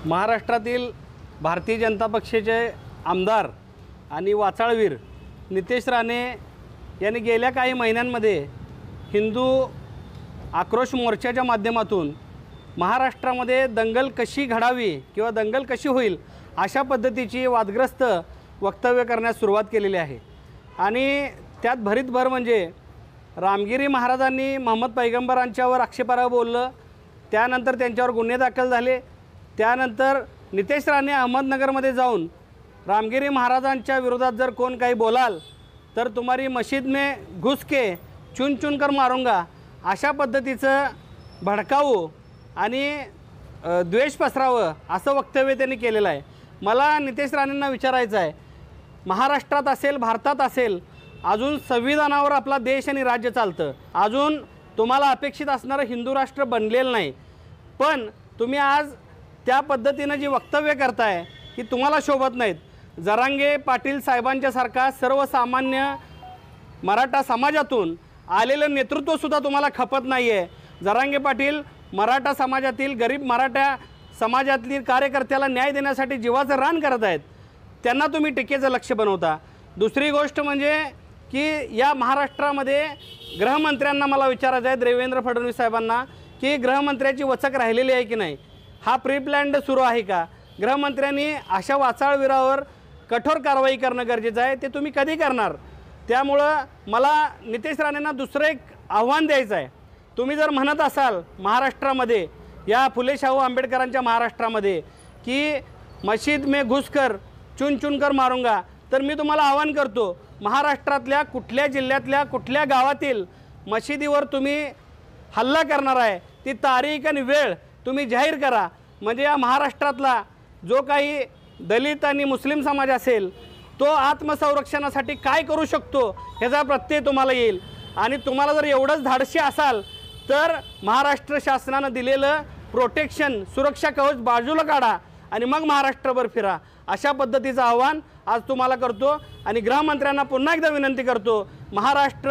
महाराष्ट्रातील भारतीय जनता पक्षाचे आमदार आणि वाचाळवीर नितेश राणे यांनी गेल्या काही महिन्यांमध्ये हिंदू आक्रोश मोर्चाच्या माध्यमातून महाराष्ट्रामध्ये दंगल कशी घडावी किंवा दंगल कशी होईल अशा पद्धतीची वादग्रस्त वक्तव्य करण्यास सुरुवात केलेली आहे। आणि त्यात भरीत भर म्हणजे रामगिरी महाराजांनी मोहम्मद पैगंबरांच्यावर आक्षेपार्ह बोललं, त्यानंतर त्यांच्यावर गुन्हे दाखल झाले। त्यानंतर नितेश राणे अहमदनगरमध्ये जाऊन रामगिरी महाराजांच्या विरोधात जर कोण काही बोलाल तर तुम्हारी मस्जिद में घुस के चुन चुन कर मारूंगा अशा पद्धतीचं भडकावू आणि द्वेष पसरावं असं वक्तव्य त्यांनी केलेलं आहे। मला नितेश राणेंना विचारायचं आहे, महाराष्ट्रात असेल भारतात असेल अजून संविधानावर आपला देश आणि राज्य चालतं, अजून तुम्हाला अपेक्षित असणारं हिंदू राष्ट्र बनलेलं नाही, पण तुम्ही आज त्या पद्धतीनं जी वक्तव्य करताय की तुम्हाला शोभत नाहीत। जरांगे पाटील साहेबांच्यासारखा सर्वसामान्य मराठा समाजातून आलेलं नेतृत्वसुद्धा तुम्हाला खपत नाही आहे। जरांगे पाटील मराठा समाजातील गरीब मराठा समाजातील कार्यकर्त्याला न्याय देण्यासाठी जीवाचं रान करत आहेत, त्यांना तुम्ही टीकेचं लक्ष बनवता। दुसरी गोष्ट म्हणजे की या महाराष्ट्रामध्ये गृहमंत्र्यांना मला विचारायचं आहे, देवेंद्र फडणवीस साहेबांना, की गृहमंत्र्याची वचक राहिलेली आहे की नाही, हा प्री प्लॅन्ड सुरू आहे का? गृहमंत्र्यांनी अशा वाचाळवीरावर कठोर कारवाई करणं गरजेचं आहे, ते तुम्ही कधी करणार? त्यामुळं मला नितेश राणेंना दुसरं एक आव्हान द्यायचं आहे, तुम्ही जर म्हणत असाल महाराष्ट्रामध्ये या फुले शाहू आंबेडकरांच्या महाराष्ट्रामध्ये की मस्जिद में घुसकर चुन चुन कर मारूंगा, तर मी तुम्हाला आव्हान करतो, महाराष्ट्रातल्या कुठल्या जिल्ह्यातल्या कुठल्या गावातील मशिदीवर तुम्ही हल्ला करणार आहे ती तारीख आणि वेळ तुम्ही जाहीर करा, म्हणजे या महाराष्ट्रातला जो काही दलित आणि मुस्लिम समाज असेल तो आत्मसंरक्षणासाठी काय करू शकतो ह्याचा प्रत्यय तुम्हाला येईल। आणि तुम्हाला जर एवढंच धाडसी असाल तर महाराष्ट्र शासनानं दिलेलं प्रोटेक्शन सुरक्षा कवच बाजूला काढा आणि मग महाराष्ट्रभर फिरा, अशा पद्धतीचं आव्हान आज तुम्हाला करतो। आणि गृहमंत्र्यांना पुन्हा एकदा विनंती करतो, महाराष्ट्र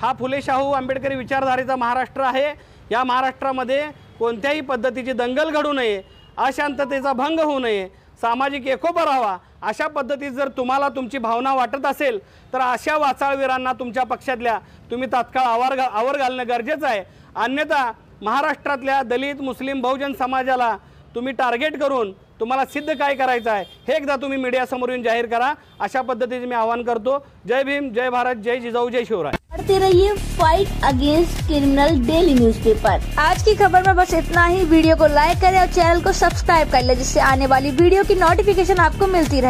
हा फुले शाहू आंबेडकरी विचारधारेचा महाराष्ट्र आहे, या महाराष्ट्रामध्ये कोणत्याही पद्धतीची दंगल घडू नये, अशांततेचा भंग होऊ नये, सामाजिक एकोपा राहावा, अशा पद्धतीत जर तुम्हाला तुमची भावना वाटत असेल तर अशा वाचाळवीरांना तुमच्या पक्षातल्या तुम्ही तात्काळ आवर घालणं गरजेचं आहे। अन्यथा महाराष्ट्रातल्या दलित मुस्लिम बहुजन समाजाला तुम्ही टार्गेट करून तुम्हाला सिद्ध काय करायचं आहे हे एकदा तुम्ही मीडियासमोर येऊन जाहीर करा, अशा पद्धतीचे मी आवाहन करतो। जय भीम, जय भारत, जय जिजाऊ, जय शिवराय। पढ़ते रहिए fight against criminal daily newspaper. आज की खबर में बस इतना ही। वीडियो को लाइक करें और चैनल को सब्सक्राइब कर ले, जिससे आने वाली वीडियो की नोटिफिकेशन आपको मिलती रहे।